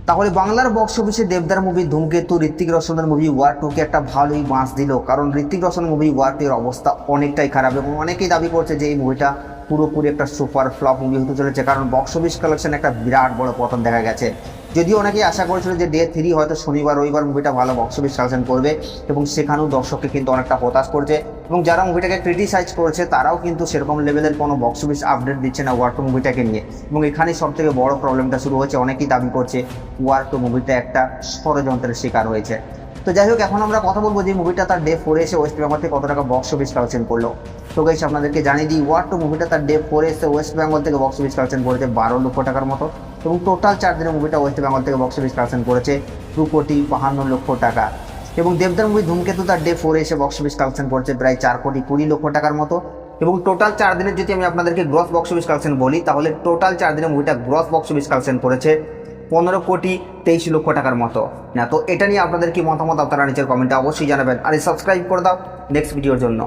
তাহলে বাংলার বক্স অফিসে দেবদার মুভি ধূমকেতু ঋত্বিক রোশনের মুভি ওয়ার 2কে একটা ভালোই বাঁশ দিল, কারণ ঋত্বিক রোশন মুভি ওয়ার 2 এর অবস্থা অনেকটাই খারাপ এবং অনেকেই দাবি করছে যে এই মুভিটা পুরোপুরি একটা সুপার ফ্লপ মুভি হতে চলেছে, কারণ বক্স অফিস কালেকশন একটা বিরাট বড় পতন দেখা গেছে। যদিও অনেকেই আশা করেছিল যে ডে 3 হয়তো শনিবার রবিবার মুভিটা ভালো বক্স অফিস কালেকশন করবে এবং সেখানেও দর্শককে কিন্তু অনেকটা হতাশ করছে এবং যারা মুভিটাকে ক্রিটিসাইজ করেছে তারাও কিন্তু সেরকম লেভেলের কোনো বক্স অফিস আপডেট দিচ্ছে না ওয়ার 2 মুভিটাকে নিয়ে। এবং এখানেই সবথেকে বড় প্রবলেমটা শুরু হয়েছে, অনেকেই দাবি করছে ওয়ার 2 মুভিটা একটা ষড়যন্ত্রের শিকার হয়েছে। তো যাই হোক, এখন আমরা কথা বলবো যে মুভিটা তার ডে 4 এসে ওয়েস্ট বেঙ্গল থেকে কত টাকা বক্স অফিস কালেকশন করলো। তো গাইস আপনাদেরকে জানিয়ে দিই, ওয়ার 2 মুভিটা তার ডে 4 এসে ওয়েস্ট বেঙ্গল থেকে বক্স অফিস কালেকশন করেছে 12 লক্ষ টাকার মতো এবং টোটাল 4 দিনের মুভিটা ওয়েস্ট বেঙ্গল থেকে বক্স অফিস কালেকশন করেছে 2,52,00,000 টাকা। এবং দেবদার মুভি ধূমকেতু তার ডে 4 এসে বক্স অফিস কালেকশন করেছে প্রায় 4,20,00,000 টাকার মতো এবং টোটাল 4 দিনের যদি আমি আপনাদেরকে গ্রস বক্স অফিস কালেকশন বলি, তাহলে টোটাল 4 দিনের মুভিটা গ্রস বক্স অফিস কালেকশন করেছে 15,23,00,000 টাকার মতো না। তো এটা নিয়ে আপনাদের কি মতামত আপনারা নিচের কমেন্টে অবশ্যই জানাবেন, আর সাবস্ক্রাইব করে দাও নেক্সট ভিডিওর জন্য।